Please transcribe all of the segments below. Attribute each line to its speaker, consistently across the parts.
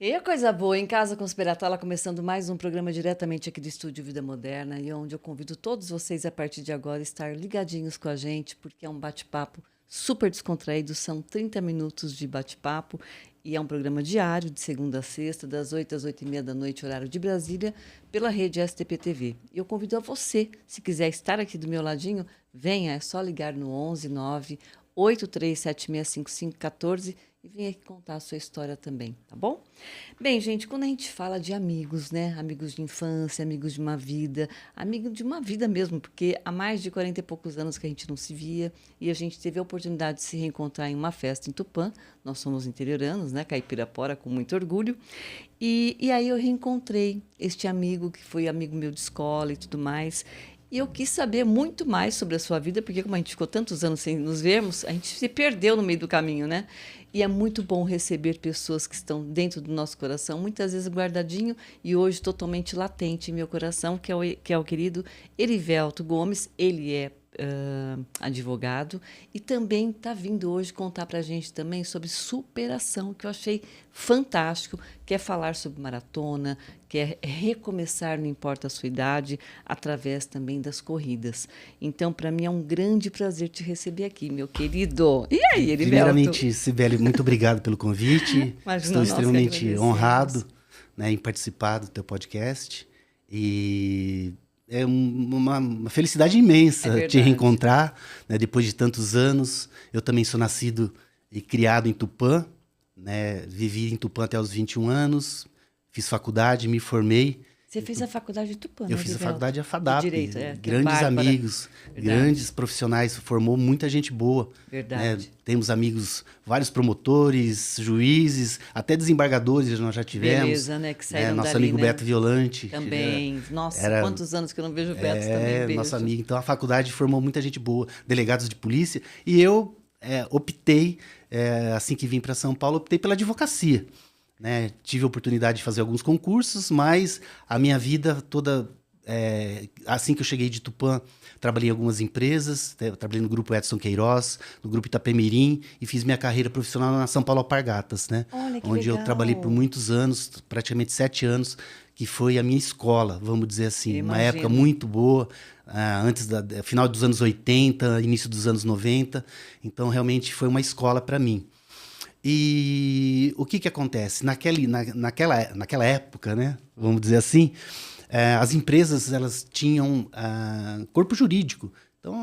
Speaker 1: E a coisa boa, em Casa com Esperatola, começando mais um programa diretamente aqui do Estúdio Vida Moderna, e onde eu convido todos vocês a partir de agora a estar ligadinhos com a gente, porque é um bate-papo super descontraído, são 30 minutos de bate-papo, e é um programa diário, de segunda a sexta, das 8 às 8h30 da noite, horário de Brasília, pela rede STP TV. E eu convido a você, se quiser estar aqui do meu ladinho, venha, é só ligar no 11 9 83765514 e vem aqui contar a sua história também, tá bom? Bem, gente, quando a gente fala de amigos, né? Amigos de infância, amigos de uma vida, amigo de uma vida mesmo, porque há mais de 40 e poucos anos que a gente não se via e a gente teve a oportunidade de se reencontrar em uma festa em Tupã. Nós somos interioranos, né? Caipirapora, com muito orgulho. E aí eu reencontrei este amigo que foi amigo meu de escola e tudo mais. E eu quis saber muito mais sobre a sua vida, porque como a gente ficou tantos anos sem nos vermos, a gente se perdeu no meio do caminho, né? E é muito bom receber pessoas que estão dentro do nosso coração, muitas vezes guardadinho e hoje totalmente latente em meu coração, que é o querido Erivelto Gomes. Ele é advogado e também está vindo hoje contar para a gente também sobre superação, que eu achei fantástico, quer falar sobre maratona, quer recomeçar, não importa a sua idade, através também das corridas. Então, para mim é um grande prazer te receber aqui, meu querido. E aí, Erivelto?
Speaker 2: Primeiramente, Cibele, muito obrigado pelo convite.
Speaker 1: Imagina,
Speaker 2: Estou
Speaker 1: nós que
Speaker 2: extremamente
Speaker 1: agradecemos.
Speaker 2: honrado, né, em participar do teu podcast. E é uma felicidade imensa te
Speaker 1: verdade.
Speaker 2: reencontrar, né, depois de tantos anos. Eu também sou nascido e criado em Tupã, né, vivi em Tupã até os 21 anos, fiz faculdade, me formei.
Speaker 1: Você fez a faculdade de Tupã, né,
Speaker 2: Eu fiz a
Speaker 1: Erivelto?
Speaker 2: faculdade da FADAP,
Speaker 1: De Direito, que é
Speaker 2: grandes
Speaker 1: bárbara.
Speaker 2: amigos,
Speaker 1: Verdade.
Speaker 2: grandes profissionais, formou muita gente boa.
Speaker 1: Verdade.
Speaker 2: Né? Temos amigos, vários promotores, juízes, até desembargadores nós já tivemos.
Speaker 1: Beleza, né? Que saíram
Speaker 2: Nosso
Speaker 1: dali,
Speaker 2: amigo
Speaker 1: né?
Speaker 2: Beto Violante.
Speaker 1: Também. Nossa,
Speaker 2: era-
Speaker 1: quantos anos que eu não vejo o Beto também. Beijo.
Speaker 2: nosso amigo. Então a faculdade formou muita gente boa, delegados de polícia. E eu optei, assim que vim para São Paulo, optei pela advocacia. Né? Tive a oportunidade de fazer alguns concursos, mas a minha vida toda, assim que eu cheguei de Tupã, trabalhei em algumas empresas, trabalhei no Grupo Edson Queiroz, no Grupo Itapemirim, e fiz minha carreira profissional na São Paulo Alpargatas, né?
Speaker 1: Olha que
Speaker 2: onde
Speaker 1: legal.
Speaker 2: eu trabalhei por muitos anos, praticamente 7 anos, que foi a minha escola, vamos dizer assim.
Speaker 1: Eu
Speaker 2: Uma
Speaker 1: imagino.
Speaker 2: época muito boa, antes final dos anos 80, início dos anos 90. Então, realmente, foi uma escola para mim. E o que acontece? Naquela época, né, vamos dizer assim, as empresas elas tinham corpo jurídico. Então,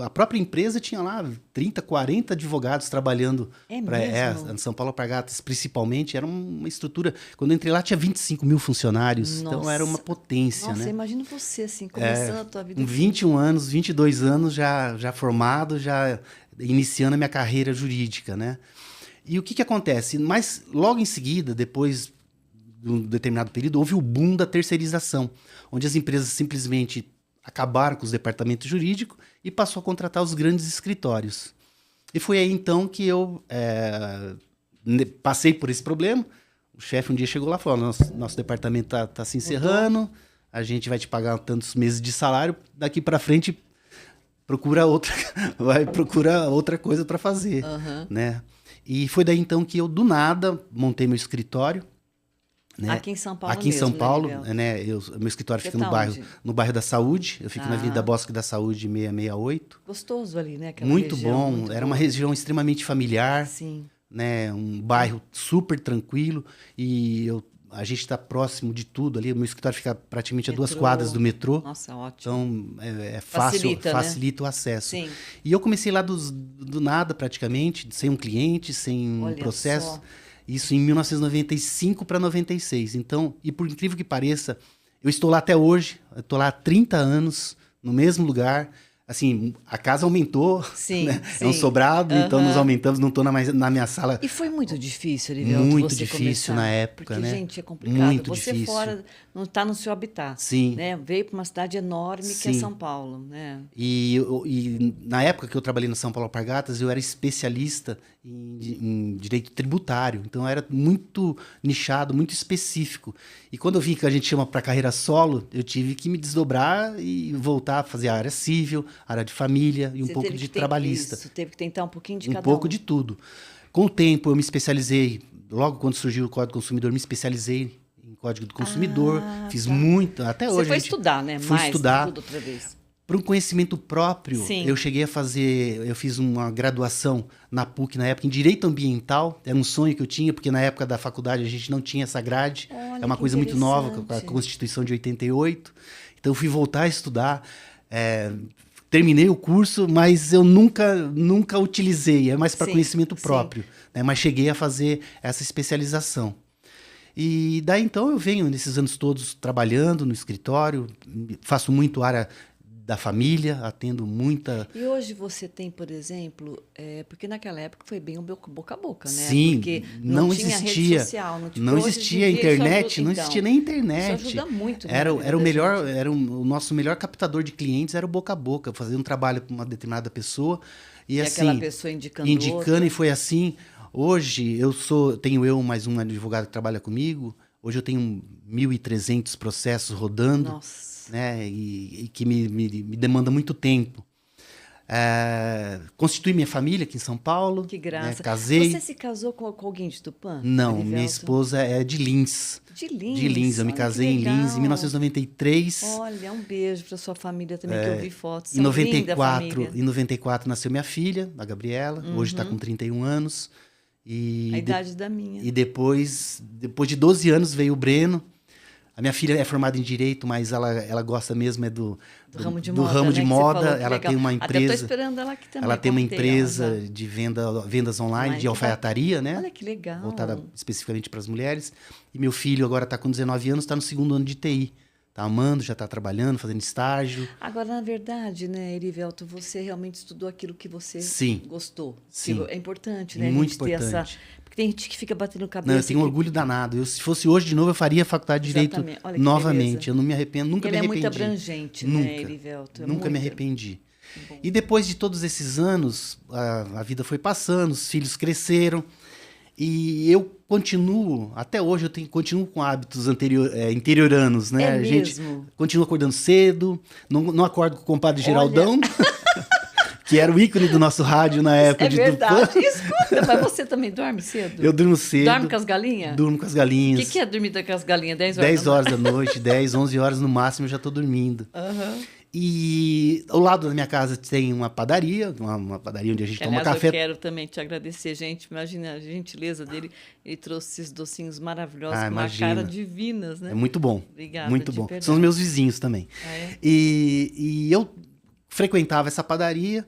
Speaker 2: a própria empresa tinha lá 30, 40 advogados trabalhando.
Speaker 1: É mesmo?
Speaker 2: São Paulo Alpargatas, principalmente, era uma estrutura... Quando eu entrei lá, tinha 25 mil funcionários.
Speaker 1: Nossa.
Speaker 2: Então, era uma potência,
Speaker 1: Nossa,
Speaker 2: né?
Speaker 1: imagina você, assim, começando a tua vida.
Speaker 2: Com 21 anos, 22 anos, já formado, já iniciando a minha carreira jurídica, né? E o que acontece? Mas logo em seguida, depois de um determinado período, houve o boom da terceirização, onde as empresas simplesmente acabaram com os departamentos jurídicos e passou a contratar os grandes escritórios. E foi aí então que eu passei por esse problema. O chefe um dia chegou lá e falou: nosso departamento está se encerrando, a gente vai te pagar tantos meses de salário, daqui para frente vai procurar outra coisa para fazer, né? E foi daí então que eu, do nada, montei meu escritório. Né?
Speaker 1: Aqui em São Paulo
Speaker 2: Aqui em
Speaker 1: mesmo,
Speaker 2: São Paulo,
Speaker 1: né,
Speaker 2: meu escritório
Speaker 1: Você
Speaker 2: fica
Speaker 1: tá
Speaker 2: no bairro da Saúde. Eu fico na
Speaker 1: Ah.
Speaker 2: Avenida Bosque da Saúde 668.
Speaker 1: Gostoso ali, né? Aquela
Speaker 2: Muito
Speaker 1: região,
Speaker 2: bom,
Speaker 1: muito
Speaker 2: era
Speaker 1: boa.
Speaker 2: uma região extremamente familiar,
Speaker 1: Sim.
Speaker 2: né? Um bairro super tranquilo. E a gente está próximo de tudo ali. O meu escritório fica praticamente a 2
Speaker 1: Metrô.
Speaker 2: quadras do metrô.
Speaker 1: Nossa, ótimo.
Speaker 2: Então, é fácil,
Speaker 1: Facilita, né?
Speaker 2: facilita o acesso.
Speaker 1: Sim.
Speaker 2: E eu comecei lá do nada, praticamente, sem um cliente, sem um
Speaker 1: Olha
Speaker 2: processo.
Speaker 1: só.
Speaker 2: Isso em 1995 para 96. Então, e por incrível que pareça, eu estou lá até hoje. Eu estou lá há 30 anos, no mesmo lugar. Assim, a casa aumentou,
Speaker 1: Sim,
Speaker 2: né?
Speaker 1: sim.
Speaker 2: É um sobrado, então
Speaker 1: Aham.
Speaker 2: nós aumentamos, não estou na minha sala.
Speaker 1: E foi muito difícil, Erivelto,
Speaker 2: Muito
Speaker 1: você
Speaker 2: difícil
Speaker 1: começar?
Speaker 2: na época,
Speaker 1: Porque,
Speaker 2: né?
Speaker 1: gente, é complicado.
Speaker 2: Muito
Speaker 1: Você
Speaker 2: difícil.
Speaker 1: fora, não está no seu habitat.
Speaker 2: Sim.
Speaker 1: Né? Veio para uma cidade enorme que é
Speaker 2: Sim.
Speaker 1: São Paulo, né?
Speaker 2: E na época que eu trabalhei na São Paulo Alpargatas, eu era especialista em direito tributário. Então, era muito nichado, muito específico. E quando eu vi que a gente chama para carreira solo, eu tive que me desdobrar e voltar a fazer a área civil, a área de família e um
Speaker 1: Você
Speaker 2: pouco
Speaker 1: teve
Speaker 2: de
Speaker 1: que ter
Speaker 2: trabalhista.
Speaker 1: Isso, teve que tentar um pouquinho de
Speaker 2: Um
Speaker 1: cada
Speaker 2: pouco
Speaker 1: um.
Speaker 2: de tudo. Com o tempo, eu me especializei logo quando surgiu o Código do Consumidor, me especializei em Código do Consumidor. Fiz muito, até hoje.
Speaker 1: Você foi estudar, né?
Speaker 2: Fui estudar.
Speaker 1: Tudo outra vez.
Speaker 2: Para um conhecimento próprio,
Speaker 1: Sim.
Speaker 2: eu fiz uma graduação na PUC na época em Direito Ambiental. Era um sonho que eu tinha, porque na época da faculdade a gente não tinha essa grade.
Speaker 1: Olha,
Speaker 2: é uma coisa muito nova, com a Constituição de 88. Então eu fui voltar a estudar. Terminei o curso, mas eu nunca utilizei. É mais para conhecimento próprio. Né? Mas cheguei a fazer essa especialização. E daí então eu venho nesses anos todos trabalhando no escritório, faço muito área da família, atendo muita...
Speaker 1: E hoje você tem, por exemplo, porque naquela época foi bem o boca a boca, né?
Speaker 2: Sim,
Speaker 1: porque
Speaker 2: não
Speaker 1: tinha
Speaker 2: existia
Speaker 1: rede social,
Speaker 2: não existia internet, não existia nem internet.
Speaker 1: Isso ajuda muito.
Speaker 2: Era o melhor, o nosso melhor captador de clientes era o boca a boca, fazendo um trabalho com uma determinada pessoa e assim,
Speaker 1: aquela pessoa indicando
Speaker 2: e foi assim. Hoje tenho mais um advogado que trabalha comigo. Hoje eu tenho 1.300 processos rodando.
Speaker 1: Nossa.
Speaker 2: Né, e que me demanda muito tempo. Constituí minha família aqui em São Paulo.
Speaker 1: Que graça.
Speaker 2: Né, casei.
Speaker 1: Você se casou com alguém de Tupã?
Speaker 2: Não, minha esposa é de Lins.
Speaker 1: De Lins?
Speaker 2: De Lins, eu me casei em Lins em 1993.
Speaker 1: Olha, um beijo para sua família também, que eu vi fotos.
Speaker 2: Em 94 nasceu minha filha, a Gabriela. Hoje está com 31 anos.
Speaker 1: A idade da minha.
Speaker 2: E depois de 12 anos veio o Breno. A minha filha é formada em Direito, mas ela gosta mesmo do ramo de moda. Ela tem uma empresa.
Speaker 1: Até estou esperando ela aqui também.
Speaker 2: Ela tem uma empresa de vendas online, de alfaiataria, né?
Speaker 1: Olha que legal.
Speaker 2: Voltada especificamente para as mulheres. E meu filho agora está com 19 anos, está no 2º ano de TI. Está amando, já está trabalhando, fazendo estágio.
Speaker 1: Agora, na verdade, né, Erivelto, você realmente estudou aquilo que você gostou.
Speaker 2: Sim.
Speaker 1: É importante, né?
Speaker 2: Muito importante.
Speaker 1: Porque tem gente que fica batendo cabeça.
Speaker 2: Não, eu tenho um orgulho danado. Se fosse hoje de novo, eu faria a faculdade de Direito novamente. Eu não me arrependo, nunca me arrependi.
Speaker 1: Ele é muito abrangente, né, Erivelto?
Speaker 2: Nunca me arrependi. E depois de todos esses anos, a vida foi passando, os filhos cresceram. E eu continuo, até hoje, continuo com hábitos interioranos, né?
Speaker 1: A gente
Speaker 2: continua acordando cedo, não acordo com o compadre Geraldão, que era o ícone do nosso rádio na época de Tupã.
Speaker 1: É verdade, escuta, mas você também dorme cedo?
Speaker 2: Eu durmo cedo.
Speaker 1: Dorme com as galinhas?
Speaker 2: Durmo com as galinhas.
Speaker 1: O que é dormir com as galinhas? 10 horas?
Speaker 2: 10 horas da noite, 10, 11 horas no máximo eu já estou dormindo. E ao lado da minha casa tem uma padaria onde a gente toma café.
Speaker 1: Eu quero também te agradecer, gente. Imagina a gentileza dele. Ele trouxe esses docinhos maravilhosos com uma cara divinas, né?
Speaker 2: É muito bom.
Speaker 1: Obrigada.
Speaker 2: Muito bom. São os meus vizinhos também. E eu frequentava essa padaria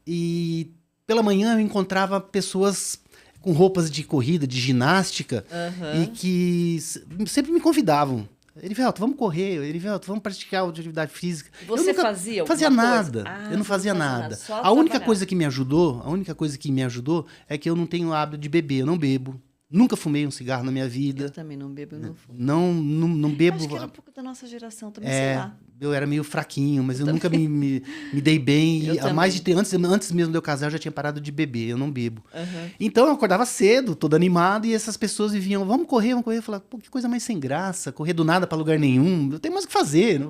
Speaker 2: e pela manhã eu encontrava pessoas com roupas de corrida, de ginástica, e que sempre me convidavam. Erivelto, vamos correr. Erivelto, vamos praticar atividade física.
Speaker 1: Você fazia
Speaker 2: nada.
Speaker 1: Coisa?
Speaker 2: Eu não fazia nada. A única coisa que me ajudou é que eu não tenho hábito de beber. Eu não bebo. Nunca fumei um cigarro na minha vida.
Speaker 1: Eu também não bebo, eu não fumo.
Speaker 2: Não bebo.
Speaker 1: Acho que era um pouco da nossa geração também, sei lá.
Speaker 2: Eu era meio fraquinho, mas eu nunca me dei bem. Antes mesmo de eu casar, eu já tinha parado de beber. Eu não bebo. Então, eu acordava cedo, todo animado, e essas pessoas viviam, vamos correr. Eu falava, pô, que coisa mais sem graça. Correr do nada para lugar nenhum. Eu tenho mais o que fazer.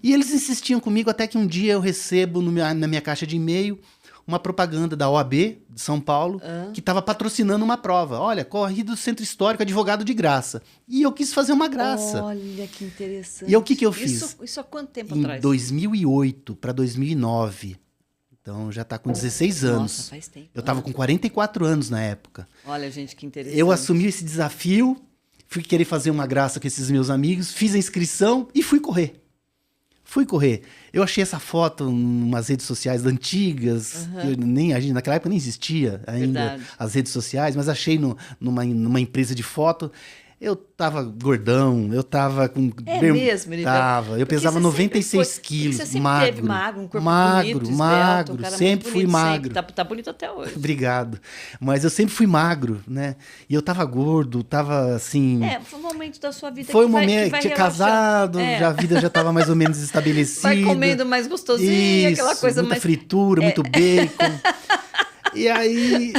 Speaker 2: E eles insistiam comigo até que um dia eu recebo na minha caixa de e-mail uma propaganda da OAB de São Paulo que estava patrocinando uma prova. Olha, corre do Centro Histórico, advogado de graça. E eu quis fazer uma graça.
Speaker 1: Olha, que interessante.
Speaker 2: E o que eu fiz?
Speaker 1: Isso há quanto tempo
Speaker 2: atrás? Em 2008 para 2009. Então, já está com 16 anos.
Speaker 1: Nossa, faz tempo.
Speaker 2: Eu estava com 44 anos na época.
Speaker 1: Olha, gente, que interessante.
Speaker 2: Eu assumi esse desafio, fui querer fazer uma graça com esses meus amigos, fiz a inscrição e fui correr. Eu achei essa foto em umas redes sociais antigas. Naquela época nem existia ainda as redes sociais, mas achei numa empresa de foto. Eu tava gordão, eu tava com...
Speaker 1: mesmo, Erivelto?
Speaker 2: Tava. Eu pesava 96 quilos,
Speaker 1: você sempre
Speaker 2: magro.
Speaker 1: Teve magro, um corpo
Speaker 2: magro,
Speaker 1: bonito,
Speaker 2: magro,
Speaker 1: esbelto,
Speaker 2: sempre fui magro.
Speaker 1: Tá bonito até hoje.
Speaker 2: Obrigado. Mas eu sempre fui magro, né? E eu tava gordo, tava assim...
Speaker 1: Foi um momento da sua vida
Speaker 2: foi
Speaker 1: que
Speaker 2: um momento que tinha casado, a vida já tava mais ou menos estabelecida.
Speaker 1: Vai comendo mais gostosinho, aquela coisa
Speaker 2: muita
Speaker 1: mais...
Speaker 2: fritura, muito bacon. E aí,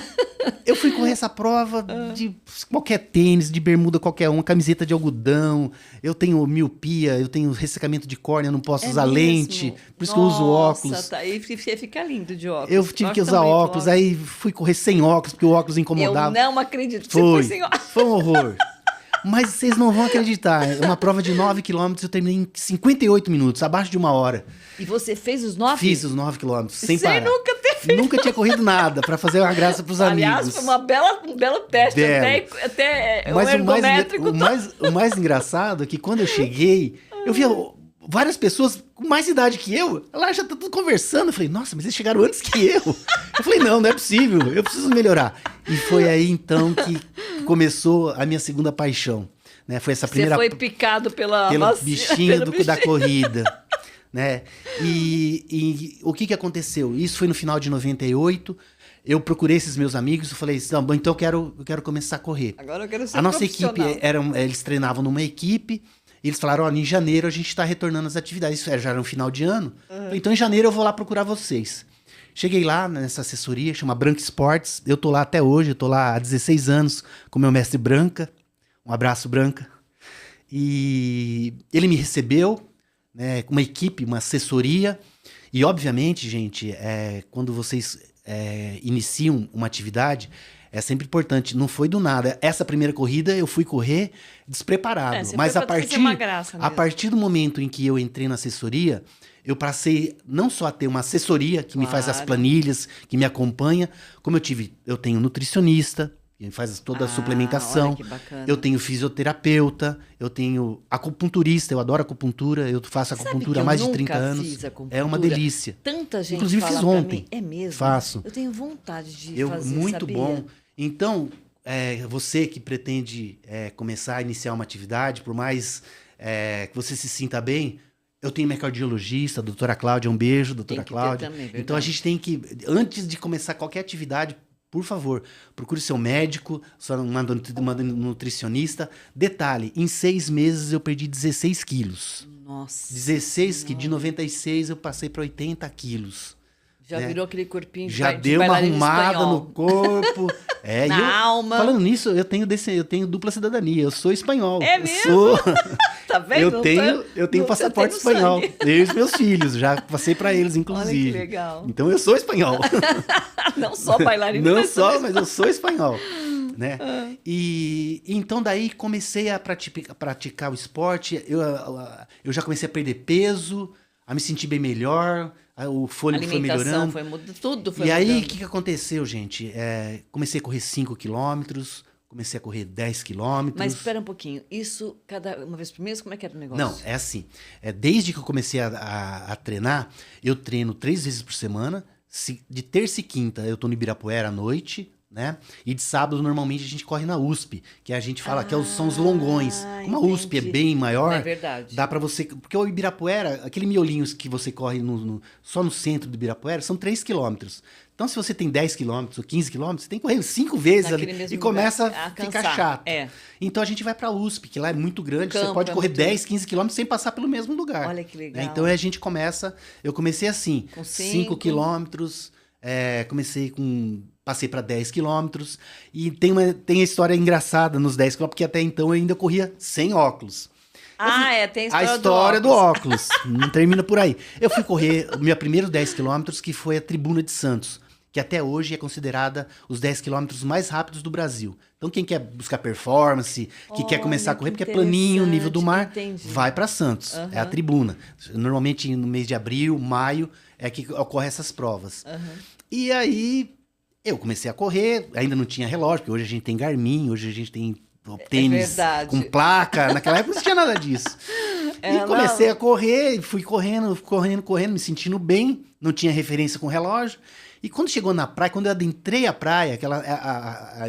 Speaker 2: Eu fui correr essa prova de qualquer tênis, de bermuda qualquer uma, camiseta de algodão. Eu tenho miopia, eu tenho ressecamento de córnea, não posso usar lente. Por isso que eu uso óculos.
Speaker 1: Nossa, tá aí, fica lindo de óculos.
Speaker 2: Eu tive que usar óculos, aí fui correr sem óculos, porque o óculos incomodava.
Speaker 1: Eu não acredito que você foi sem óculos.
Speaker 2: Foi um horror. Mas vocês não vão acreditar. Uma prova de 9 quilômetros, eu terminei em 58 minutos, abaixo de 1 hora.
Speaker 1: E você fez os 9?
Speaker 2: Fiz os 9 quilômetros, sem parar.
Speaker 1: Você nunca teve feito.
Speaker 2: Nunca tinha corrido nada, pra fazer uma graça pros amigos.
Speaker 1: Aliás, foi um belo teste, até
Speaker 2: Mas
Speaker 1: um ergométrico.
Speaker 2: o mais engraçado é que quando eu cheguei, eu via várias pessoas com mais idade que eu, lá já tá tudo conversando. Eu falei, nossa, mas eles chegaram antes que eu. Eu falei, não é possível, eu preciso melhorar. E foi aí, então, que começou a minha segunda paixão. Né? Foi essa primeira...
Speaker 1: Você foi picado pelo
Speaker 2: bichinho da corrida. Né? E o que aconteceu? Isso foi no final de 98. Eu procurei esses meus amigos e falei, não, bom, então eu quero começar a correr.
Speaker 1: Agora eu quero ser
Speaker 2: A nossa equipe, eles treinavam numa equipe, e eles falaram, olha, em janeiro a gente está retornando às atividades. Isso já era um final de ano. Falei, então em janeiro eu vou lá procurar vocês. Cheguei lá nessa assessoria, chama Branca Esportes. Eu tô lá até hoje, eu tô lá há 16 anos com meu mestre Branca. Um abraço, Branca. E ele me recebeu, né, com uma equipe, uma assessoria. E, obviamente, gente, quando vocês iniciam uma atividade, é sempre importante. Não foi do nada. Essa primeira corrida eu fui correr despreparado. Mas a partir do momento em que eu entrei na assessoria, eu passei não só a ter uma assessoria que me faz as planilhas, que me acompanha, como eu tenho nutricionista, que faz toda a suplementação. Eu tenho fisioterapeuta, eu tenho acupunturista, eu adoro acupuntura, eu faço acupuntura há mais de 30 anos. É uma delícia.
Speaker 1: Tanta gente
Speaker 2: inclusive
Speaker 1: fala
Speaker 2: fiz ontem.
Speaker 1: É mesmo?
Speaker 2: Faço.
Speaker 1: Eu tenho vontade de fazer,
Speaker 2: muito
Speaker 1: sabia?
Speaker 2: bom. Então, você que pretende começar a iniciar uma atividade, por mais que você se sinta bem, eu tenho minha cardiologista, a doutora Cláudia, um beijo, doutora Cláudia.
Speaker 1: Também,
Speaker 2: então a gente tem que, antes de começar qualquer atividade, por favor, procure seu médico, uma nutricionista. Detalhe, em 6 meses eu perdi 16 quilos.
Speaker 1: Nossa.
Speaker 2: 16 quilos, de 96 eu passei para 80 quilos.
Speaker 1: Já virou aquele corpinho
Speaker 2: já deu uma arrumada no corpo.
Speaker 1: Na alma.
Speaker 2: Falando nisso, eu tenho dupla cidadania. Eu sou espanhol.
Speaker 1: É mesmo?
Speaker 2: Tá vendo? Eu tenho passaporte espanhol. Eu e os meus filhos. Já passei para eles, inclusive.
Speaker 1: Olha que legal.
Speaker 2: Então eu sou espanhol.
Speaker 1: Não só bailarino.
Speaker 2: Não só, mas eu sou espanhol. Né? E então daí comecei a praticar o esporte. Eu já comecei a perder peso, a me sentir bem melhor. O fôlego foi melhorando.
Speaker 1: Tudo foi
Speaker 2: mudando. E aí, o que aconteceu, gente? Comecei a correr 5 quilômetros, comecei a correr 10 quilômetros.
Speaker 1: Mas espera um pouquinho, isso uma vez por mês, como é que era o negócio?
Speaker 2: Não, é assim. Desde que eu comecei a treinar, eu treino 3 vezes por semana. De terça e quinta, eu tô no Ibirapuera à noite, né? E de sábado, normalmente, a gente corre na USP, que a gente fala que são os longões. Como a USP é bem maior,
Speaker 1: é verdade.
Speaker 2: Dá pra você... Porque o Ibirapuera, aquele miolinho que você corre só no centro do Ibirapuera, são 3 quilômetros. Então, se você tem 10 quilômetros ou 15 quilômetros, você tem que correr 5 vezes ali e começa a ficar chato. Então, a gente vai pra USP, que lá é muito grande, você pode correr 10, 15 quilômetros sem passar pelo mesmo lugar.
Speaker 1: Olha que legal.
Speaker 2: Então, eu comecei assim, com 5 quilômetros, passei para 10 quilômetros. E tem a história engraçada nos 10 quilômetros, porque até então eu ainda corria sem óculos.
Speaker 1: Tem
Speaker 2: a história do óculos. Não termina por aí. Eu fui correr o meu primeiro 10 quilômetros, que foi a Tribuna de Santos, que até hoje é considerada os 10 quilômetros mais rápidos do Brasil. Então, quem quer buscar performance, que quer começar a correr, porque é planinho, nível do mar, vai para Santos. É a Tribuna. Normalmente, no mês de abril, maio, é que ocorrem essas provas. E aí... eu comecei a correr, ainda não tinha relógio, porque hoje a gente tem Garmin, hoje a gente tem tênis com placa. Naquela época não tinha nada disso. E comecei a correr, fui correndo, me sentindo bem, não tinha referência com relógio. E quando chegou na praia, quando eu adentrei a praia,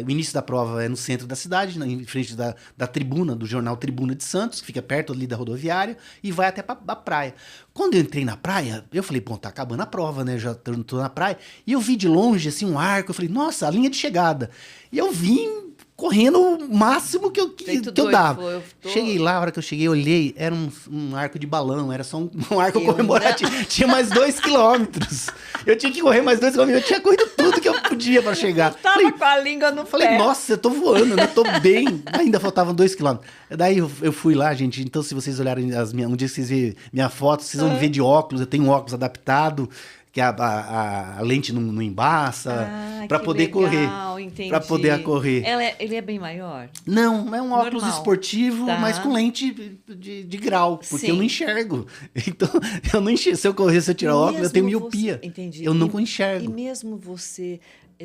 Speaker 2: o início da prova é no centro da cidade, em frente da tribuna, do jornal Tribuna de Santos, que fica perto ali da rodoviária, e vai até a praia. Quando eu entrei na praia, eu falei, tá acabando a prova, né? Já tô na praia. E eu vi de longe, assim, um arco, eu falei, nossa, a linha de chegada. E eu vim correndo o máximo que eu dava. Cheguei lá, a hora que eu cheguei, olhei, era um arco de balão, era só um arco comemorativo. Tinha mais 2 quilômetros. Eu tinha que correr mais 2 quilômetros. Eu tinha corrido tudo que eu podia pra chegar.
Speaker 1: Tava com a língua no
Speaker 2: Falei,
Speaker 1: pé.
Speaker 2: nossa, eu tô voando, eu tô bem. Ainda faltavam 2 quilômetros. Daí eu fui lá, gente. Então, se vocês olharem um dia que vocês verem minha foto, vocês vão me ver de óculos. Eu tenho um óculos adaptado, que a lente não embaça, para poder correr. Para poder correr.
Speaker 1: Ele é bem maior?
Speaker 2: Não, é um óculos esportivo,
Speaker 1: tá.
Speaker 2: mas com lente de grau, porque
Speaker 1: Sim.
Speaker 2: eu não enxergo. Então, eu não enxergo. Se eu correr, se eu tirar o óculos, eu tenho miopia.
Speaker 1: Entendi.
Speaker 2: Eu não enxergo.
Speaker 1: E mesmo você...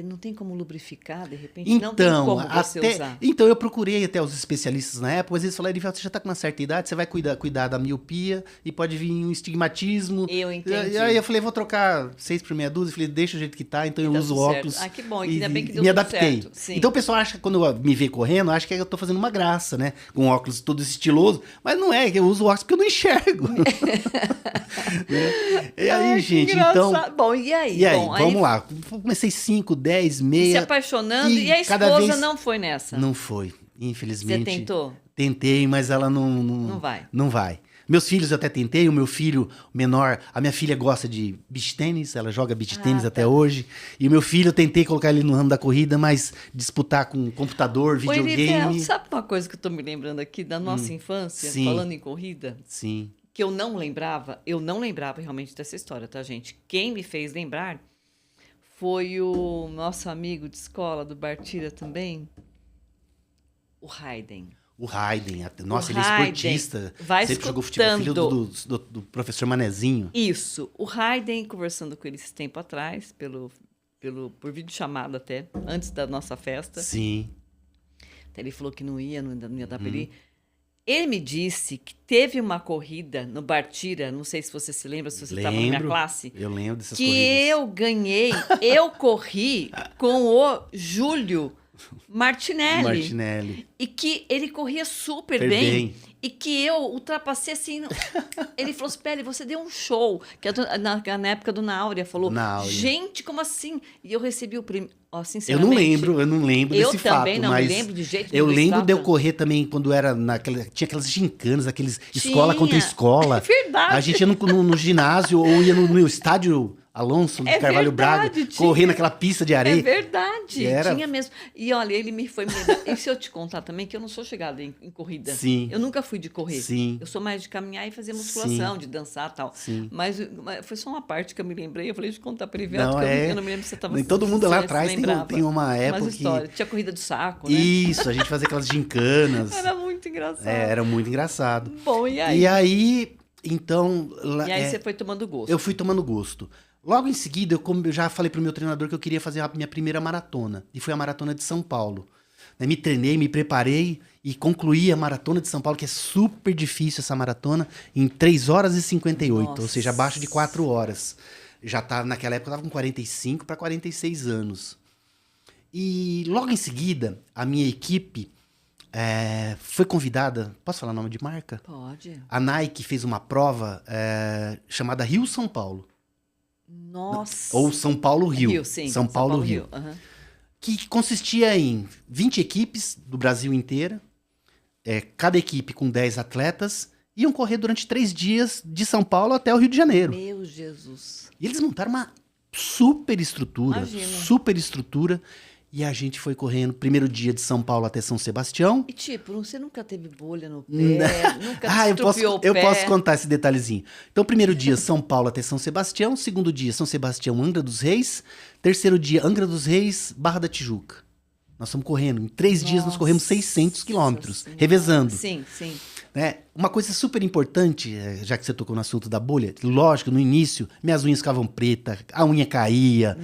Speaker 1: Não tem como lubrificar, de repente?
Speaker 2: Então,
Speaker 1: não tem como você usar.
Speaker 2: Então, eu procurei até os especialistas na época, mas eles falaram, você já está com uma certa idade, você vai cuidar da miopia e pode vir um estigmatismo.
Speaker 1: Eu entendi.
Speaker 2: E aí eu falei, vou trocar 6 por meia dúzia. Eu falei, deixa o jeito que tá, então eu uso óculos.
Speaker 1: Certo. Que bom, ainda bem que deu
Speaker 2: me
Speaker 1: tudo
Speaker 2: adaptei.
Speaker 1: certo. Sim.
Speaker 2: Então o pessoal acha que quando me vê correndo, acha que eu tô fazendo uma graça, né? Com óculos todo estiloso, mas não é, que eu uso óculos porque eu não enxergo. E aí, gente, então...
Speaker 1: Bom, e aí?
Speaker 2: Bom, vamos lá. Comecei 5, 10, meia...
Speaker 1: Se apaixonando, e a esposa não foi nessa?
Speaker 2: Não foi, infelizmente.
Speaker 1: Você tentou?
Speaker 2: Tentei, mas ela
Speaker 1: Não vai.
Speaker 2: Não vai. Meus filhos eu até tentei, o meu filho menor, a minha filha gosta de beach tênis, ela joga beach tênis até hoje. E o meu filho eu tentei colocar ele no ramo da corrida, mas disputar com computador, videogame...
Speaker 1: Sabe uma coisa que eu tô me lembrando aqui da nossa infância,
Speaker 2: sim.
Speaker 1: falando em corrida?
Speaker 2: Sim.
Speaker 1: Que eu não lembrava realmente dessa história, tá, gente? Quem me fez lembrar foi o nosso amigo de escola, do Bartira também, o Hayden.
Speaker 2: O Hayden, nossa, ele é esportista.
Speaker 1: Vai
Speaker 2: sempre jogou futebol, filho do professor Manezinho.
Speaker 1: Isso. O Hayden, conversando com ele esse tempo atrás, por videochamada até, antes da nossa festa.
Speaker 2: Sim.
Speaker 1: Até ele falou que não ia dar pra ele ir. Ele me disse que teve uma corrida no Bartira, não sei se você se lembra, se você estava na minha classe.
Speaker 2: Eu lembro dessas
Speaker 1: corridas.
Speaker 2: Que
Speaker 1: eu corri com o Júlio Martinelli. E que ele corria super bem. E que eu ultrapassei assim. Ele falou assim: Pele, você deu um show. Que na época do Náurea falou: gente, como assim? E eu recebi o prêmio. Ó, sinceramente.
Speaker 2: Eu não lembro desse fato.
Speaker 1: Eu também não me lembro de jeito nenhum.
Speaker 2: Eu lembro de eu correr também quando era tinha aquelas gincanas, escola contra escola.
Speaker 1: É verdade.
Speaker 2: A gente ia no ginásio ou ia no estádio Alonso de Carvalho Braga, correr naquela pista de areia.
Speaker 1: É verdade, tinha mesmo. E olha, ele me foi me lembrar. E se eu te contar também que eu não sou chegada em corrida.
Speaker 2: Sim.
Speaker 1: Eu nunca fui de correr.
Speaker 2: Sim.
Speaker 1: Eu sou mais de caminhar e fazer musculação, de dançar e tal.
Speaker 2: Sim.
Speaker 1: Mas foi só uma parte que eu me lembrei. Eu falei, deixa eu contar pra ele,
Speaker 2: não,
Speaker 1: eu não me lembro se você estava...
Speaker 2: Todo mundo lá atrás tem uma época
Speaker 1: umas histórias. Tinha corrida do saco, né?
Speaker 2: Isso, a gente fazia aquelas gincanas.
Speaker 1: Era muito engraçado.
Speaker 2: Era muito engraçado.
Speaker 1: Bom, e aí?
Speaker 2: E aí, então...
Speaker 1: E aí você foi tomando gosto.
Speaker 2: Eu fui tomando gosto. Logo em seguida, eu já falei pro meu treinador que eu queria fazer a minha primeira maratona. E foi a Maratona de São Paulo. Me treinei, me preparei e concluí a Maratona de São Paulo, que é super difícil essa maratona, em 3 horas e 58, ou seja, abaixo de 4 horas. Naquela época eu estava com 45 para 46 anos. E logo em seguida, a minha equipe foi convidada... Posso falar nome de marca?
Speaker 1: Pode.
Speaker 2: A Nike fez uma prova chamada Rio-São Paulo.
Speaker 1: Nossa!
Speaker 2: Ou São Paulo-Rio.
Speaker 1: Sim.
Speaker 2: São Paulo-Rio.
Speaker 1: Uhum.
Speaker 2: Que consistia em 20 equipes do Brasil inteiro, cada equipe com 10 atletas, iam correr durante 3 dias de São Paulo até o Rio de Janeiro.
Speaker 1: Meu Jesus!
Speaker 2: E eles montaram uma super estrutura, e a gente foi correndo, primeiro dia de São Paulo até São Sebastião.
Speaker 1: E você nunca teve bolha no pé? Nunca estrupiou o pé?
Speaker 2: Eu posso contar esse detalhezinho. Então, primeiro dia, São Paulo até São Sebastião. Segundo dia, São Sebastião, Angra dos Reis. Terceiro dia, Angra dos Reis, Barra da Tijuca. Nós estamos correndo. Em 3 dias, nós corremos 600 quilômetros, revezando.
Speaker 1: Sim.
Speaker 2: Uma coisa super importante, já que você tocou no assunto da bolha, lógico, no início, minhas unhas ficavam pretas, a unha caía,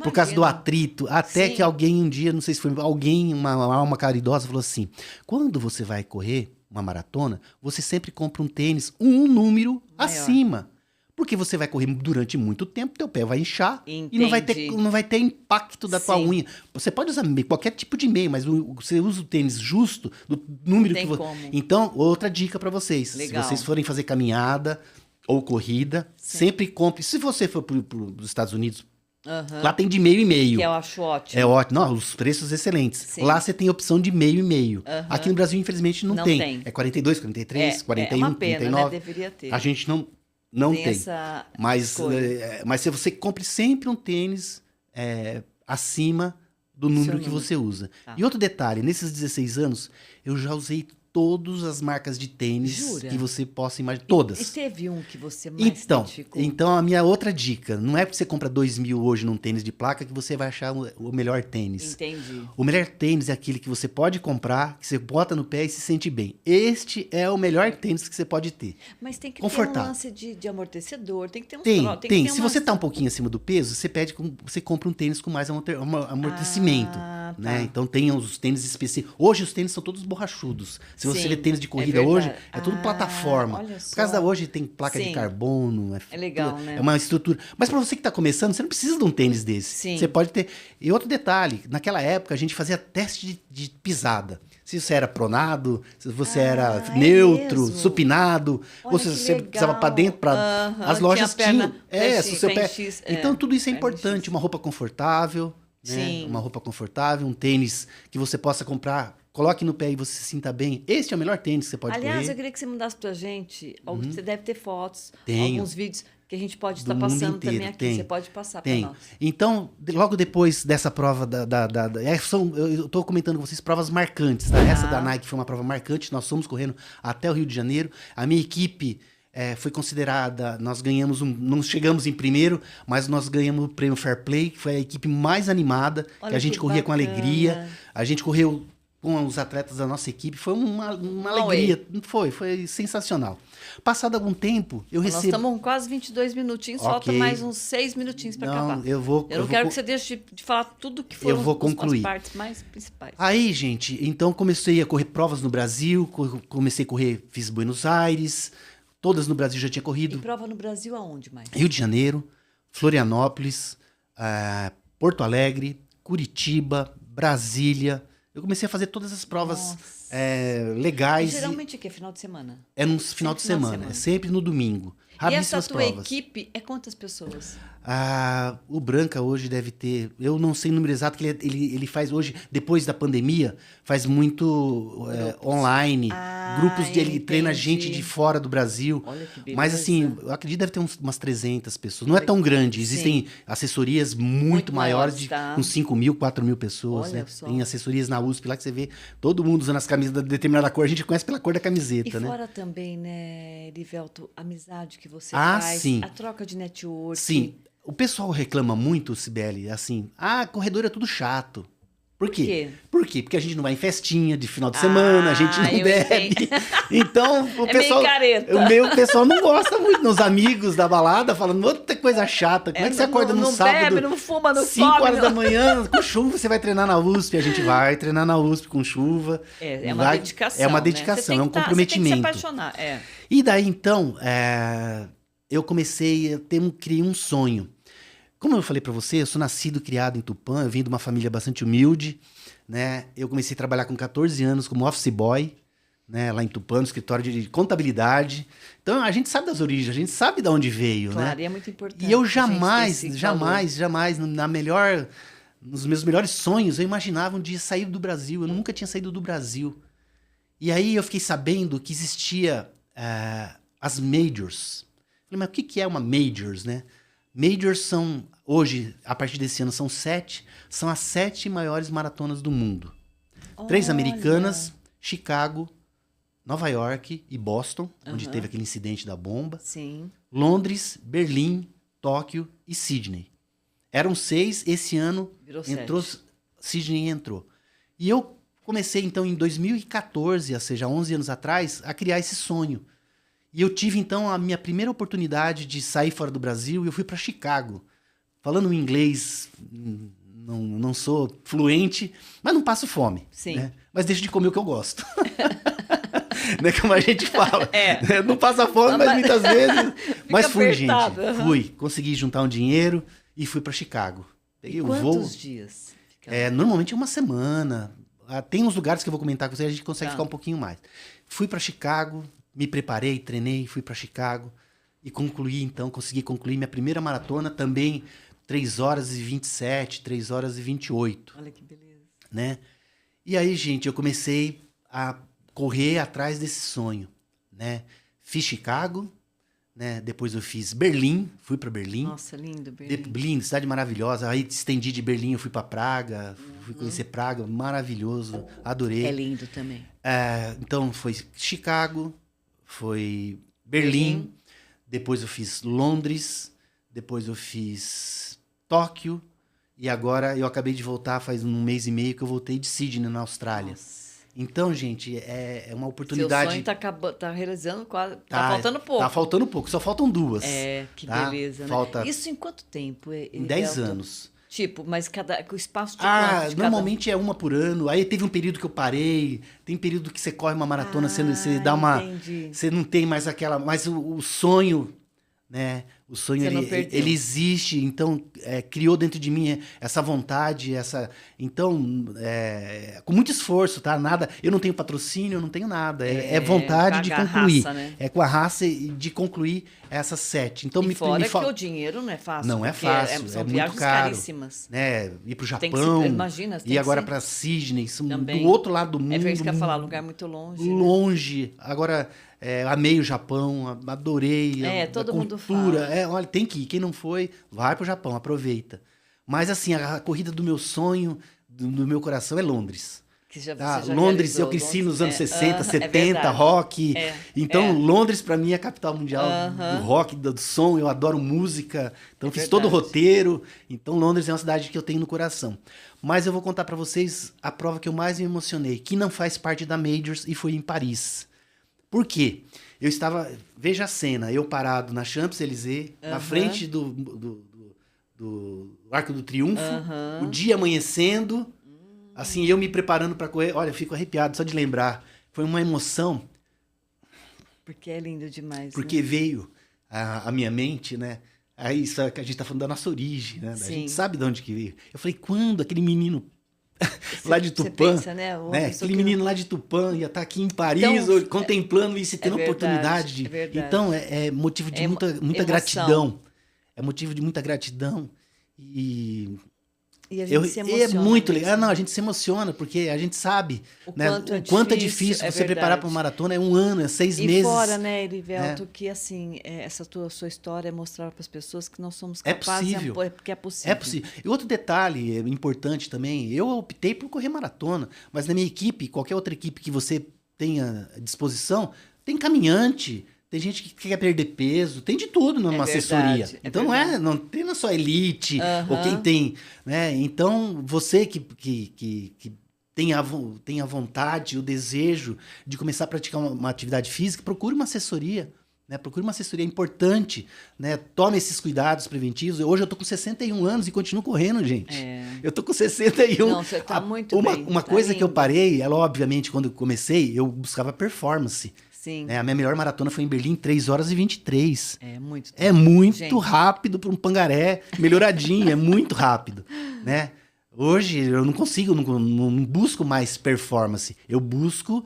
Speaker 2: por causa do atrito, até que alguém um dia, não sei se foi alguém, uma alma caridosa, falou assim, quando você vai correr uma maratona, você sempre compra um tênis, um número acima. Porque você vai correr durante muito tempo, teu pé vai inchar e não vai ter impacto da tua unha. Você pode usar qualquer tipo de meia, mas você usa o tênis justo do número que você... Então, outra dica para vocês.
Speaker 1: Legal.
Speaker 2: Se vocês forem fazer caminhada ou corrida, sempre compre. Se você for para os Estados Unidos,
Speaker 1: Aham.
Speaker 2: Lá tem de meio e meio.
Speaker 1: Que eu acho ótimo.
Speaker 2: É ótimo. Não, os preços excelentes.
Speaker 1: Sim.
Speaker 2: Lá você tem opção de meio e meio.
Speaker 1: Aham.
Speaker 2: Aqui no Brasil, infelizmente, não
Speaker 1: Não
Speaker 2: tem.
Speaker 1: tem.
Speaker 2: É 42, 43,
Speaker 1: É
Speaker 2: 41,
Speaker 1: uma pena,
Speaker 2: 39.
Speaker 1: né? Deveria ter.
Speaker 2: A gente não tem.
Speaker 1: essa
Speaker 2: Mas,
Speaker 1: escolha.
Speaker 2: mas se você compre sempre um tênis acima do número que
Speaker 1: número.
Speaker 2: você usa.
Speaker 1: Tá.
Speaker 2: E outro detalhe, nesses 16 anos, eu já usei todas as marcas de tênis
Speaker 1: Jura?
Speaker 2: que você possa imaginar. Todas.
Speaker 1: E teve um que você mais se
Speaker 2: Então,
Speaker 1: identificou?
Speaker 2: então, a minha outra dica, não é porque você compra 2.000 hoje num tênis de placa que você vai achar o melhor tênis.
Speaker 1: Entendi.
Speaker 2: O melhor tênis é aquele que você pode comprar, que você bota no pé e se sente bem. Este é o melhor tênis que você pode ter.
Speaker 1: Mas tem que ter um
Speaker 2: Confortável.
Speaker 1: lance de amortecedor, tem que ter um
Speaker 2: Tem.
Speaker 1: que ter
Speaker 2: Se
Speaker 1: umas-
Speaker 2: você tá um pouquinho acima do peso, você compra um tênis com mais amortecimento.
Speaker 1: Ah,
Speaker 2: Né?
Speaker 1: tá.
Speaker 2: Então tem os tênis específicos. Hoje os tênis são todos borrachudos. Se você
Speaker 1: Sim,
Speaker 2: vê tênis de
Speaker 1: é
Speaker 2: corrida hoje,
Speaker 1: verdade.
Speaker 2: é tudo
Speaker 1: Ah,
Speaker 2: plataforma.
Speaker 1: olha
Speaker 2: Por causa
Speaker 1: só.
Speaker 2: da hoje tem placa de
Speaker 1: Sim.
Speaker 2: carbono.
Speaker 1: É legal, né?
Speaker 2: É uma estrutura. Mas para você que está começando, você não precisa de um tênis desse.
Speaker 1: Sim.
Speaker 2: Você pode ter. E outro detalhe, naquela época a gente fazia teste de pisada. Se você era pronado, se você era
Speaker 1: é
Speaker 2: neutro,
Speaker 1: mesmo?
Speaker 2: supinado,
Speaker 1: Olha
Speaker 2: ou se
Speaker 1: que
Speaker 2: você precisava
Speaker 1: legal.
Speaker 2: para dentro, para
Speaker 1: Aham,
Speaker 2: as lojas
Speaker 1: tinha perna-
Speaker 2: tinham.
Speaker 1: pé
Speaker 2: Se o
Speaker 1: X,
Speaker 2: seu
Speaker 1: pé
Speaker 2: pé.
Speaker 1: X,
Speaker 2: Então tudo isso é
Speaker 1: perna
Speaker 2: importante,
Speaker 1: X.
Speaker 2: uma roupa confortável, né?
Speaker 1: Sim.
Speaker 2: Uma roupa confortável, um tênis que você possa comprar, coloque no pé e você se sinta bem. Este é o melhor tênis que você pode
Speaker 1: Aliás, eu
Speaker 2: correr.
Speaker 1: queria que você mandasse pra gente, você deve ter fotos,
Speaker 2: Tenho.
Speaker 1: alguns vídeos que a gente pode
Speaker 2: Do
Speaker 1: estar
Speaker 2: mundo
Speaker 1: passando
Speaker 2: inteiro,
Speaker 1: também aqui.
Speaker 2: tem.
Speaker 1: Você pode passar
Speaker 2: Tem.
Speaker 1: para nós.
Speaker 2: Então, logo depois dessa prova eu tô comentando com vocês provas marcantes, tá? Essa da Nike foi uma prova marcante, nós fomos correndo até o Rio de Janeiro. A minha equipe foi considerada, nós ganhamos não chegamos em primeiro, mas nós ganhamos o prêmio Fair Play, que foi a equipe mais animada,
Speaker 1: Olha
Speaker 2: que a gente
Speaker 1: que
Speaker 2: corria com
Speaker 1: bacana.
Speaker 2: alegria. A gente correu com os atletas da nossa equipe, foi uma alegria, foi sensacional. Passado algum tempo, eu
Speaker 1: Nós
Speaker 2: recebo...
Speaker 1: estamos com quase 22 minutinhos, falta
Speaker 2: Ok.
Speaker 1: mais uns 6 minutinhos para
Speaker 2: Não,
Speaker 1: acabar.
Speaker 2: eu vou
Speaker 1: quero que você deixe de falar tudo que foram
Speaker 2: Eu vou concluir.
Speaker 1: as partes mais principais.
Speaker 2: Aí, gente, então comecei a correr provas no Brasil, comecei a correr, fiz Buenos Aires, todas no Brasil já tinha
Speaker 1: E
Speaker 2: corrido.
Speaker 1: prova no Brasil aonde mais?
Speaker 2: Rio de Janeiro, Florianópolis, Porto Alegre, Curitiba, Brasília. Eu comecei a fazer todas as provas
Speaker 1: Nossa.
Speaker 2: legais.
Speaker 1: Geralmente o que? Final de semana?
Speaker 2: É no final de semana, é sempre no domingo.
Speaker 1: E essa
Speaker 2: Raríssimas
Speaker 1: tua
Speaker 2: provas.
Speaker 1: equipe é quantas pessoas?
Speaker 2: O Branca hoje deve ter, eu não sei o número exato, que ele faz hoje, depois da pandemia, faz muito online, grupos ele treina gente de fora do Brasil.
Speaker 1: Olha que beleza.
Speaker 2: Mas assim, eu acredito que deve ter umas 300 pessoas. Não é tão grande, existem assessorias muito maiores, de
Speaker 1: tá?
Speaker 2: uns 5.000, 4.000 pessoas.
Speaker 1: Olha
Speaker 2: Né?
Speaker 1: só.
Speaker 2: Tem assessorias na USP lá que você vê todo mundo usando as camisas de determinada cor, a gente conhece pela cor da
Speaker 1: E
Speaker 2: camiseta, né?
Speaker 1: fora também, né, Erivelto, a amizade que você
Speaker 2: Ah,
Speaker 1: faz,
Speaker 2: sim.
Speaker 1: a troca de network.
Speaker 2: Sim. O pessoal reclama muito, Cibele, assim, corredor é tudo chato. Por quê? Por quê? Porque a gente não vai em festinha de final de semana, a gente não
Speaker 1: eu
Speaker 2: bebe.
Speaker 1: entendo.
Speaker 2: Então, o
Speaker 1: É
Speaker 2: pessoal.
Speaker 1: meio careta.
Speaker 2: O pessoal não gosta muito. Nos amigos da balada, falando, outra coisa chata. Como é que você acorda no
Speaker 1: não
Speaker 2: sábado?
Speaker 1: bebe, não fuma, não
Speaker 2: 5
Speaker 1: come,
Speaker 2: horas
Speaker 1: não-
Speaker 2: da manhã, com chuva, você vai treinar na USP. A gente vai treinar na USP com chuva.
Speaker 1: É uma
Speaker 2: Vai-
Speaker 1: dedicação.
Speaker 2: É uma
Speaker 1: né?
Speaker 2: dedicação,
Speaker 1: Você tem
Speaker 2: é um
Speaker 1: que
Speaker 2: comprometimento.
Speaker 1: Você tem que se apaixonar.
Speaker 2: E daí, então, eu comecei a criei um sonho. Como eu falei pra você, eu sou nascido e criado em Tupã, eu vim de uma família bastante humilde, né? Eu comecei a trabalhar com 14 anos como office boy, né? Lá em Tupã, no escritório de contabilidade. Então, a gente sabe das origens, a gente sabe de onde veio,
Speaker 1: Claro,
Speaker 2: né?
Speaker 1: e é muito importante.
Speaker 2: E eu
Speaker 1: a gente ter
Speaker 2: jamais,
Speaker 1: esse
Speaker 2: jamais, nos meus melhores sonhos, eu imaginava um dia sair do Brasil. Eu nunca tinha saído do Brasil. E aí eu fiquei sabendo que existia as majors. Falei, mas o que é uma majors, né? Majors são, hoje, a partir desse ano, são 7. São as 7 maiores maratonas do mundo. 3
Speaker 1: Olha.
Speaker 2: americanas, Chicago, Nova York e Boston, onde
Speaker 1: Aham.
Speaker 2: teve aquele incidente da bomba.
Speaker 1: Sim.
Speaker 2: Londres, Berlim, Tóquio e Sydney. Eram 6, esse ano
Speaker 1: Virou
Speaker 2: entrou,
Speaker 1: 7.
Speaker 2: Sydney entrou. E eu comecei então em 2014, ou seja, 11 anos atrás, a criar esse sonho. E eu tive então a minha primeira oportunidade de sair fora do Brasil e eu fui para Chicago. Falando inglês, não sou fluente, mas não passo fome.
Speaker 1: Sim.
Speaker 2: Né? Mas deixo de comer o que eu gosto. Né, como a gente fala. Não passa fome, mas muitas vezes. Mas fui,
Speaker 1: apertado,
Speaker 2: gente.
Speaker 1: aham.
Speaker 2: Fui. Consegui juntar um dinheiro e fui para Chicago. Peguei o voo.
Speaker 1: Quantos dias? Fica-
Speaker 2: Normalmente é uma semana. Tem uns lugares que eu vou comentar com você, a gente consegue
Speaker 1: Tá.
Speaker 2: ficar um pouquinho mais. Fui para Chicago, me preparei, treinei, fui para Chicago e consegui concluir minha primeira maratona também 3 horas e 27, 3 horas e 28,
Speaker 1: Olha que beleza.
Speaker 2: né? E aí, gente, eu comecei a correr atrás desse sonho, né? Fiz Chicago, né? Depois eu fiz Berlim, fui para Berlim.
Speaker 1: Nossa, lindo, Berlim.
Speaker 2: Berlim, cidade maravilhosa. Aí estendi de Berlim, eu fui para Praga, fui conhecer Praga, maravilhoso, adorei.
Speaker 1: É lindo também.
Speaker 2: Então foi Chicago, foi Berlim, depois eu fiz Londres, depois eu fiz Tóquio e agora eu acabei de voltar faz um mês e meio que eu voltei de Sydney, na Austrália.
Speaker 1: Nossa.
Speaker 2: Então, gente, é uma
Speaker 1: Seu
Speaker 2: oportunidade.
Speaker 1: sonho tá realizando quase. Tá faltando pouco.
Speaker 2: Tá faltando pouco, só faltam 2.
Speaker 1: Que
Speaker 2: tá?
Speaker 1: beleza,
Speaker 2: Falta
Speaker 1: né? Isso em quanto tempo?
Speaker 2: em 10 anos.
Speaker 1: Tipo, mas o espaço de quanto? De
Speaker 2: Normalmente é uma por ano. Aí teve um período que eu parei. Tem período que você corre uma maratona, você dá uma.
Speaker 1: Entendi.
Speaker 2: Você não tem mais aquela. Mas o sonho, né? O sonho
Speaker 1: Você não perdeu.
Speaker 2: ele existe. Então, criou dentro de mim essa vontade, essa. Então, com muito esforço, tá? Nada. Eu não tenho patrocínio, eu não tenho nada. É vontade de concluir.
Speaker 1: Raça, né?
Speaker 2: É com a raça de concluir essas 7. Então,
Speaker 1: E fora que o dinheiro não é fácil.
Speaker 2: Não é
Speaker 1: porque
Speaker 2: fácil,
Speaker 1: são
Speaker 2: é muito
Speaker 1: viagens
Speaker 2: caro.
Speaker 1: caríssimas.
Speaker 2: Né? Ir pro
Speaker 1: Tem que
Speaker 2: Japão.
Speaker 1: se- imagina, tem
Speaker 2: E
Speaker 1: que
Speaker 2: agora
Speaker 1: ser-
Speaker 2: para Sydney,
Speaker 1: Também.
Speaker 2: do outro lado do mundo.
Speaker 1: É isso que eu ia falar, lugar muito longe. né?
Speaker 2: Longe. Agora, amei o Japão, adorei
Speaker 1: todo
Speaker 2: a
Speaker 1: mundo
Speaker 2: cultura.
Speaker 1: fala.
Speaker 2: Olha, tem que ir. Quem não foi, vai pro Japão, aproveita. Mas assim, a corrida do meu sonho, do meu coração é Londres.
Speaker 1: Que você
Speaker 2: Tá?
Speaker 1: já
Speaker 2: Londres, eu
Speaker 1: realizou.
Speaker 2: cresci
Speaker 1: Londres,
Speaker 2: nos anos 60,
Speaker 1: é
Speaker 2: 70,
Speaker 1: verdade.
Speaker 2: rock. Então,
Speaker 1: é.
Speaker 2: Londres, para mim, é a capital mundial do rock, do som. Eu adoro música. Então, fiz todo o
Speaker 1: verdade.
Speaker 2: roteiro. Então, Londres é uma cidade que eu tenho no coração. Mas eu vou contar para vocês a prova que eu mais me emocionei, que não faz parte da Majors e foi em Paris. Por quê? Eu estava... Veja a cena, eu parado na Champs-Élysées, na frente do Arco do Triunfo, o dia amanhecendo... Assim, eu me preparando para correr. Olha, eu fico arrepiado só de lembrar. Foi uma emoção,
Speaker 1: Porque é lindo demais.
Speaker 2: porque
Speaker 1: né?
Speaker 2: veio a minha mente, né? Aí isso que a gente tá falando da nossa origem, né? A
Speaker 1: Sim.
Speaker 2: gente sabe de onde que veio. Eu falei, quando aquele menino lá de
Speaker 1: Você
Speaker 2: Tupã,
Speaker 1: pensa, né?
Speaker 2: aquele menino lá de Tupã ia estar aqui em Paris,
Speaker 1: Então,
Speaker 2: contemplando isso e tendo a
Speaker 1: verdade,
Speaker 2: oportunidade de...
Speaker 1: é verdade.
Speaker 2: Então, é motivo de muita
Speaker 1: emoção.
Speaker 2: gratidão. É motivo de muita gratidão.
Speaker 1: E a gente se emociona.
Speaker 2: É muito
Speaker 1: mesmo.
Speaker 2: legal. Não, a gente se emociona, porque a gente sabe né,
Speaker 1: quanto é
Speaker 2: o quanto é
Speaker 1: difícil,
Speaker 2: difícil
Speaker 1: é
Speaker 2: você preparar
Speaker 1: verdade.
Speaker 2: para uma maratona. É 1 ano, é 6
Speaker 1: E
Speaker 2: meses.
Speaker 1: fora, né, Erivelto, que assim, essa sua história é mostrar para as pessoas que nós somos capazes,
Speaker 2: possível.
Speaker 1: Porque é possível.
Speaker 2: É possível. E outro detalhe importante também, eu optei por correr maratona, mas na minha equipe, qualquer outra equipe que você tenha à disposição, tem caminhante, tem gente que quer perder peso, tem de tudo numa
Speaker 1: verdade,
Speaker 2: assessoria.
Speaker 1: é
Speaker 2: Então não tem só elite, ou quem
Speaker 1: Aham.
Speaker 2: tem, né? Então, você que tem a vontade, o desejo de começar a praticar uma atividade física, procure uma assessoria. Né? Procure uma assessoria importante, né? Tome esses cuidados preventivos. Hoje eu tô com 61 anos e continuo correndo, gente. Eu tô com 61.
Speaker 1: Não, você tá muito bem,
Speaker 2: Uma
Speaker 1: tá
Speaker 2: coisa que eu
Speaker 1: lindo.
Speaker 2: parei, obviamente, quando eu comecei, eu buscava performance.
Speaker 1: Sim.
Speaker 2: Né? A minha melhor maratona foi em Berlim, 3 horas e 23.
Speaker 1: É muito
Speaker 2: É muito
Speaker 1: Gente.
Speaker 2: rápido para um pangaré melhoradinho, é muito rápido, né? Hoje eu não consigo, não busco mais performance, eu busco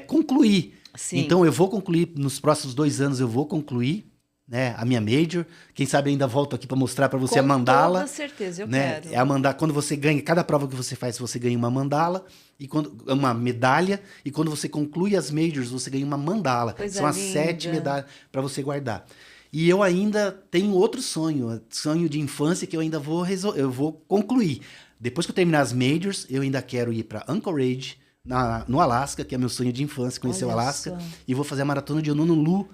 Speaker 2: concluir.
Speaker 1: Sim.
Speaker 2: Então eu vou concluir, nos próximos 2 anos eu vou concluir, né, a minha major. Quem sabe ainda volto aqui para mostrar para você a mandala.
Speaker 1: Com toda certeza, eu
Speaker 2: Né?
Speaker 1: quero.
Speaker 2: É a mandala, quando você ganha, cada prova que você faz, você ganha uma mandala, uma medalha, e quando você conclui as majors, você ganha uma mandala.
Speaker 1: Coisa
Speaker 2: São as
Speaker 1: linda.
Speaker 2: 7 medalhas para você guardar. E eu ainda tenho outro sonho de infância que eu ainda eu vou concluir. Depois que eu terminar as majors, eu ainda quero ir para Anchorage, no Alasca, que é meu sonho de infância, conhecer o
Speaker 1: Olha
Speaker 2: Alasca,
Speaker 1: só.
Speaker 2: e vou fazer a maratona de Honolulu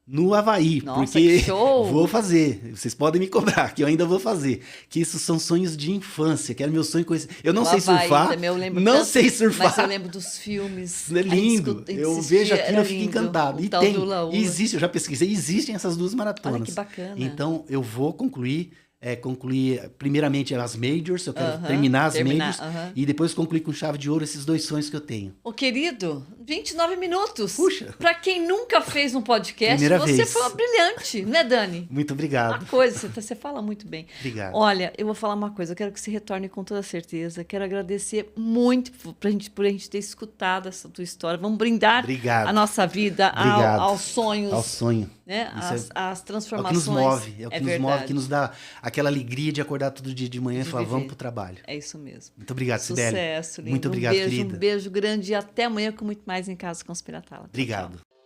Speaker 2: no Havaí,
Speaker 1: Nossa,
Speaker 2: porque
Speaker 1: que show!
Speaker 2: vou fazer. Vocês podem me cobrar, que eu ainda vou fazer. Que isso são sonhos de infância, que era meu sonho conhecer. Eu não
Speaker 1: O
Speaker 2: sei
Speaker 1: Havaí
Speaker 2: surfar,
Speaker 1: também, eu lembro
Speaker 2: não
Speaker 1: tanto,
Speaker 2: sei surfar.
Speaker 1: Mas eu lembro dos filmes.
Speaker 2: É
Speaker 1: A gente
Speaker 2: lindo.
Speaker 1: escuta- a gente
Speaker 2: Eu
Speaker 1: assistia,
Speaker 2: vejo aquilo,
Speaker 1: era
Speaker 2: eu fico
Speaker 1: lindo.
Speaker 2: encantado.
Speaker 1: O
Speaker 2: E
Speaker 1: tal
Speaker 2: tem,
Speaker 1: do Laú.
Speaker 2: existe, eu já pesquisei, existem essas 2 maratonas.
Speaker 1: Olha que bacana.
Speaker 2: Então, eu vou concluir primeiramente as majors, eu quero terminar as majors, e depois concluir com chave de ouro esses 2 sonhos que eu tenho.
Speaker 1: Ô, querido, 29 minutos.
Speaker 2: Puxa.
Speaker 1: Para quem nunca fez um podcast,
Speaker 2: Primeira
Speaker 1: você
Speaker 2: vez.
Speaker 1: foi uma brilhante, né, Dani?
Speaker 2: Muito
Speaker 1: Uma
Speaker 2: obrigado.
Speaker 1: coisa, você fala muito bem.
Speaker 2: Obrigado.
Speaker 1: Olha, eu vou falar uma coisa, eu quero que você retorne com toda certeza. Quero agradecer muito por a gente ter escutado essa tua história. Vamos brindar
Speaker 2: Obrigado.
Speaker 1: a nossa vida
Speaker 2: Obrigado.
Speaker 1: aos sonhos,
Speaker 2: Ao sonho.
Speaker 1: né?
Speaker 2: Isso
Speaker 1: As
Speaker 2: É o que
Speaker 1: transformações.
Speaker 2: nos move, é o que nos move,
Speaker 1: verdade.
Speaker 2: que nos dá aquela alegria de acordar todo dia de manhã e
Speaker 1: De
Speaker 2: falar,
Speaker 1: viver.
Speaker 2: vamos pro trabalho.
Speaker 1: É isso mesmo.
Speaker 2: Muito obrigado, Cibele.
Speaker 1: Sucesso, lindo.
Speaker 2: Muito obrigado,
Speaker 1: um beijo,
Speaker 2: querida.
Speaker 1: Um beijo grande e até amanhã com muito mais em Casa Conspiratória.
Speaker 2: Obrigado.